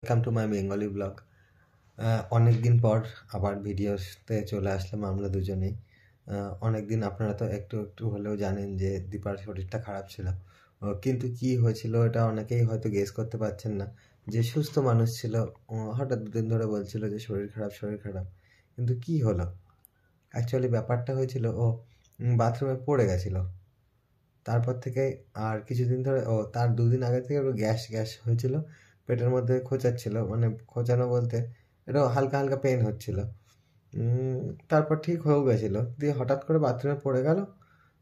Welcome to my Bengali blog. অনেক দিন পর আবার ভিডিওতে চলে আসলাম আমরা দুজনেই। অনেক দিন আপনারা তো একটু একটু হলেও জানেন যে দীপার শরীরটা খারাপ ছিল, কিন্তু কি হয়েছিল এটা অনেকেই হয়তো গেস করতে পারছেন না। যে সুস্থ মানুষ ছিল, হঠাৎ দুদিন ধরে বলছিল যে শরীর খারাপ শরীর খারাপ, কিন্তু কি হলো অ্যাকচুয়ালি ব্যাপারটা হয়েছিল ও বাথরুমে পড়ে গেছিলো। তারপর থেকে আর কিছুদিন ধরে তার দুদিন আগে থেকে ওর গ্যাস গ্যাস হয়েছিল, পেটের মধ্যে খোঁচাচ্ছিল, মানে খোঁচানো বলতে এটা হালকা হালকা পেন হচ্ছিল। তারপর ঠিক হয়েও গেছিলো, দিয়ে হঠাৎ করে বাথরুমে পড়ে গেল।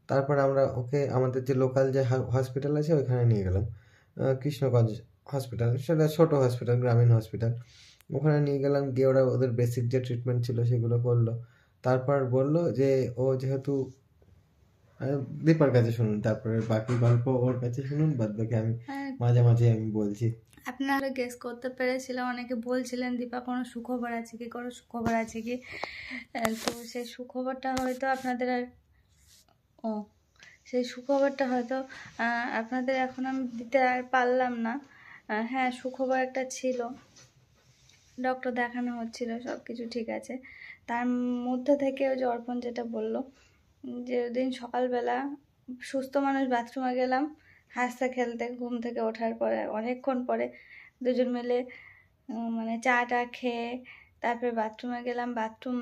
তারপর আমরা ওকে আমাদের যে লোকাল যে হসপিটাল আছে ওইখানে নিয়ে গেলাম, কৃষ্ণগঞ্জ হসপিটাল, সেটা ছোট হসপিটাল, গ্রামীণ হসপিটাল। ওখানে নিয়ে গেলাম, গিয়ে ওরা ওদের বেসিক যে ট্রিটমেন্ট ছিল সেগুলো করলো। তারপর বললো যে ও যেহেতু দীপার কাছে শুনুন, তারপরে বাকি গল্প ওর কাছে শুনুন, বাদ বাকি আমি মাঝে মাঝে আমি বলছি। আপনারা গেস করতে পেরেছিলাম, অনেকে বলছিলেন দীপা কোনো সুখবর আছে কি, কোনো সুখবর আছে কি। তো সেই সুখবরটা হয়তো আপনাদের সেই সুখবরটা হয়তো আপনাদের এখন আমি দিতে আর পারলাম না। হ্যাঁ, সুখবর একটা ছিল, ডক্টর দেখানো হচ্ছিল, সব কিছু ঠিক আছে। তার মধ্যে থেকে ওই যে অর্পণ যেটা বললো, যে দিন সকালবেলা সুস্থ মানুষ বাথরুমে গেলাম হাসতে খেলতে, ঘুম থেকে ওঠার পরে অনেকক্ষণ পরে দুজন মিলে মানে চা টা খেয়ে তারপরে বাথরুমে গেলাম। বাথরুম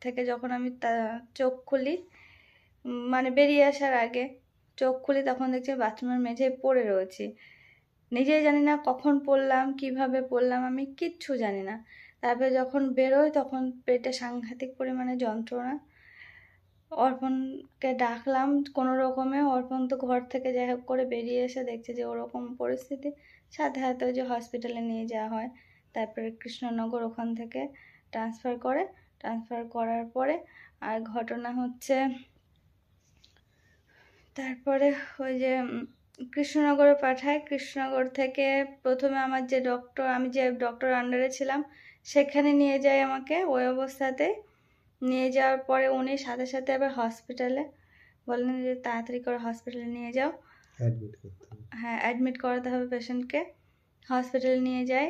থেকে যখন আমি চোখ খুলি, মানে বেরিয়ে আসার আগে চোখ খুলি, তখন দেখছি বাথরুমের মেঝেয় পড়ে রয়েছি। নিজেই জানি না কখন পড়লাম, কিভাবে পড়লাম, আমি কিচ্ছু জানি না। তারপরে যখন বেরোই তখন পেটে সাংঘাতিক পরিমাণে যন্ত্রণা। অর্পণকে ডাকলাম কোনো রকমে, অর্পণ তো ঘর থেকে যাই হোক করে বেরিয়ে এসে দেখছে যে ওরকম পরিস্থিতি, সাথে সাথে ওই যে হসপিটালে নিয়ে যাওয়া হয়। তারপরে কৃষ্ণনগর ওখান থেকে ট্রান্সফার করার পরে আর ঘটনা হচ্ছে, তারপরে ওই যে কৃষ্ণনগরে পাঠায়। কৃষ্ণনগর থেকে প্রথমে আমার যে ডক্টর, আমি যে ডক্টর আন্ডারে ছিলাম সেখানে নিয়ে যায় আমাকে। ওই অবস্থাতে নিয়ে যাওয়ার পরে উনি সাথে সাথে আবার হসপিটালে বললেন যে তাড়াতাড়ি করে হসপিটালে নিয়ে যাও, হ্যাঁ অ্যাডমিট করাতে হবে পেশেন্টকে। হসপিটালে নিয়ে যায়।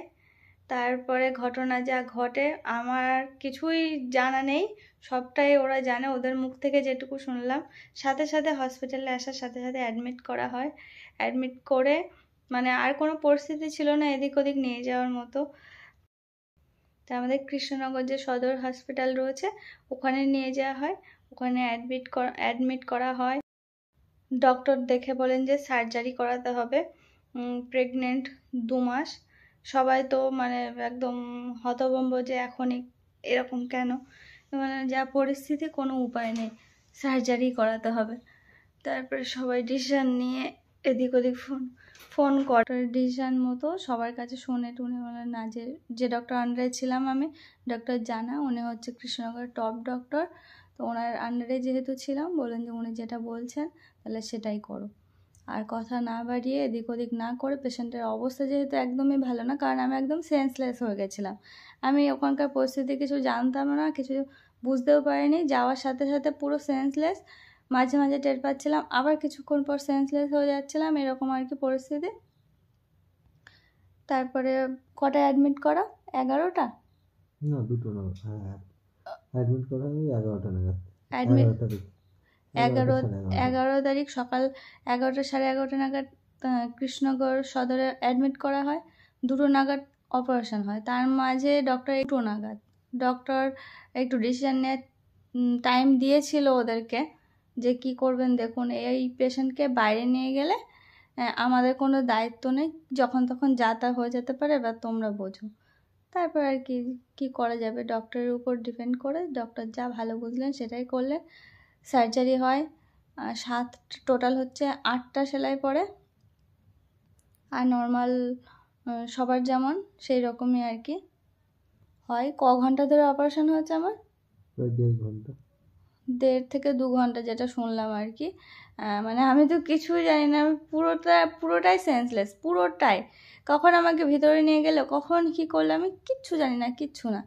তারপরে ঘটনা যা ঘটে আমার কিছুই জানা নেই, সবটাই ওরা জানে, ওদের মুখ থেকে যেটুকু শুনলাম। সাথে সাথে হসপিটালে আসার সাথে সাথে অ্যাডমিট করা হয়। অ্যাডমিট করে মানে আর কোনো পরিস্থিতি ছিল না এদিক ওদিক নিয়ে যাওয়ার মতো। তা আমাদের কৃষ্ণনগর যে সদর হসপিটাল রয়েছে ওখানে নিয়ে যাওয়া হয়। ওখানে অ্যাডমিট করা হয়। ডক্টর দেখে বলেন যে সার্জারি করাতে হবে, প্রেগনেন্ট 2 মাস। সবাই তো মানে একদম হতভম্ব যে এখনই এরকম কেন, মানে যা পরিস্থিতি কোনো উপায় নেই, সার্জারি করাতে হবে। তারপরে সবাই ডিসিশন নিয়ে এদিক ওদিক ফোন করে ডিসিশন মতো সবার কাছে শুনে টুনে, মানে না যে ডক্টর আন্ডারে ছিলাম আমি, ডক্টর জানা, উনি হচ্ছে কৃষ্ণনগরের টপ ডক্টর। তো ওনার আন্ডারে যেহেতু ছিলাম, বললেন যে উনি যেটা বলছেন তাহলে সেটাই করো। আর কথা না বাড়িয়ে এদিক ওদিক না করে, পেশেন্টের অবস্থা যেহেতু একদমই ভালো না, কারণ আমি একদম সেন্সলেস হয়ে গেছিলাম, আমি ওখানকার পরিস্থিতি কিছু জানতাম না, কিছু বুঝতেও পারিনি। যাওয়ার সাথে সাথে পুরো সেন্সলেস, মাঝে মাঝে টের পাচ্ছিলাম, আবার কিছুক্ষণ পর সেন্সলেস হয়ে যাচ্ছিলাম, এরকম আর কি পরিস্থিতি। তারপরে কটায় অ্যাডমিট করা? 11টা না 2টো না, হ্যাঁ অ্যাডমিট করা হয় 11টা নাগাদ। অ্যাডমিট 11 11 তারিখ সকাল 11টা, 11:30 নাগাদ কৃষ্ণনগর সদরে অ্যাডমিট করা হয়। 2টো নাগাদ অপারেশন হয়। তার মাঝে ডক্টর 2 নাগাদ ডক্টর একটু ডিসিশন নিয়ে টাইম দিয়েছিল ওদেরকে, যে কি করবেন দেখুন, এই পেশেন্টকে বাইরে নিয়ে গেলে আমাদের কোনো দায়িত্ব নেই, যখন তখন যা তা হয়ে যেতে পারে, এবার তোমরা বোঝো। তারপর আর কি করা যাবে, ডক্টরের উপর ডিপেন্ড করে ডক্টর যা ভালো বুঝলেন সেটাই করলেন। সার্জারি হয়, 7 টোটাল হচ্ছে 8টা সেলাই পড়ে, আর নর্মাল সবার যেমন সেই রকমই আর কি হয়। ক ঘন্টা ধরে অপারেশন হয়েছে আমার? প্রায় 1.5 ঘন্টা, 1.5 থেকে 2 ঘন্টা যেটা শুনলাম আর কি। মানে আমি তো কিছুই জানি না, আমি পুরোটাই সেন্সলেস, পুরোটাই। কখন আমাকে ভিতরে নিয়ে গেল, কখন কি করলো আমি কিচ্ছু জানি না, কিচ্ছু না।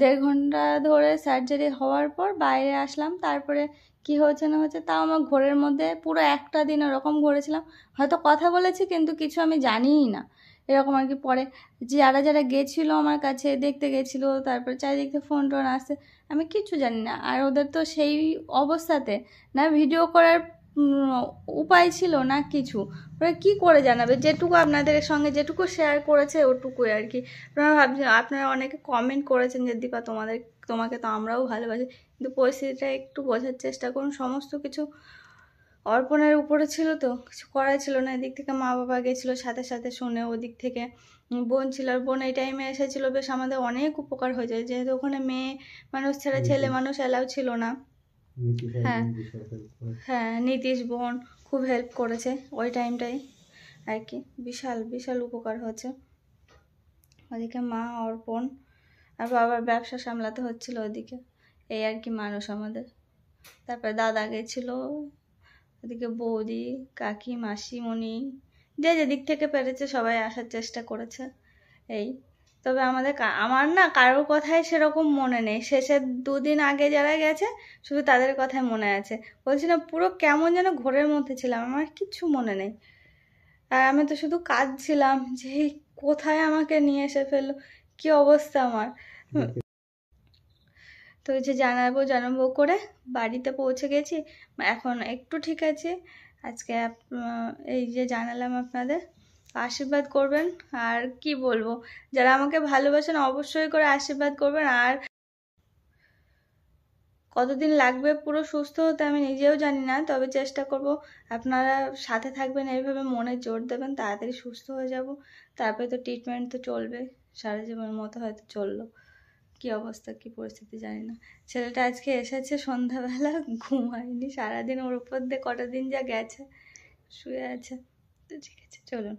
1.5 ঘন্টা ধরে সার্জারি হওয়ার পর বাইরে আসলাম। তারপরে কি হয়েছে না হয়েছে তাও আমার ঘোরের মধ্যে পুরো একটা দিন ওরকম ঘুরেছিলাম, হয়তো কথা বলেছি কিন্তু কিছু আমি জানিই না, এরকম আর কি। পরে যারা যারা গেছিলো আমার কাছে দেখতে গেছিলো, তারপর চারিদিক থেকে ফোন টোন আসছে, আমি কিচ্ছু জানি না। আর ওদের তো সেই অবস্থাতে না ভিডিও করার উপায় ছিল না কিছু, ওরা কী করে জানাবে? যেটুকু আপনাদের সঙ্গে যেটুকু শেয়ার করেছে ওটুকুই আর কি। আপনারা ভাবছেন, আপনারা অনেকে কমেন্ট করেছেন যে দীপা তোমাকে তো আমরাও ভালোবাসি, কিন্তু পরিস্থিতিটা একটু বোঝার চেষ্টা করুন। সমস্ত কিছু অর্পণের উপরে ছিল, তো কিছু করাই ছিল না। এদিক থেকে মা বাবা গেছিলো সাথে সাথে শুনে, ওদিক থেকে বোন ছিল, আর বোন এই টাইমে এসেছিলো, বেশ আমাদের অনেক উপকার হয়ে যায়, যেহেতু ওখানে মেয়ে মানুষ ছাড়া ছেলে মানুষ অ্যালাউ ছিল না। হ্যাঁ হ্যাঁ, নীতিশ বোন খুব হেল্প করেছে ওই টাইমটাই আর কি। বিশাল বিশাল উপকার হয়েছে। ওদিকে মা অর্পণ আর বাবার ব্যবসা সামলাতে হচ্ছিল ওদিকে, এই আর কি মানুষ আমাদের। তারপরে দাদা গেছিলো, ওদিকে বৌদি, কাকি, মাসিমণি, যে যেদিক থেকে পেরেছে সবাই আসার চেষ্টা করেছে এই। তবে আমার না কারোর কথাই সেরকম মনে নেই। শেষের 2 দিন আগে যারা গেছে শুধু তাদের কথাই মনে আছে। বলছি না, পুরো কেমন যেন ঘোরের মধ্যে ছিলাম, আমার কিচ্ছু মনে নেই। আর আমি তো শুধু কাঁদছিলাম যে কোথায় আমাকে নিয়ে এসে ফেললো, কি অবস্থা আমার। তো ওই যে জানাবো করে বাড়িতে পৌঁছে গেছি, এখন একটু ঠিক আছে। আজকে এই যে জানালাম আপনাদের, আশীর্বাদ করবেন। আর কি বলবো, যারা আমাকে ভালোবাসেন অবশ্যই করে আশীর্বাদ করবেন। আর কতদিন লাগবে পুরো সুস্থ হতে আমি নিজেও জানি না, তবে চেষ্টা করব। আপনারা সাথে থাকবেন, এইভাবে মনে জোর দেবেন, তাড়াতাড়ি সুস্থ হয়ে যাব। তারপরে তো ট্রিটমেন্ট তো চলবে, সারা জীবনের মতো হয়তো চললো। কি অবস্থা কি পরিস্থিতি জানি না। ছেলেটা আজকে এসেছে সন্ধ্যাবেলা, ঘুমায়নি সারাদিন, ওর উপর দিয়ে কটা দিন যা গেছে, শুয়ে আছে। তো ঠিক আছে, চলুন।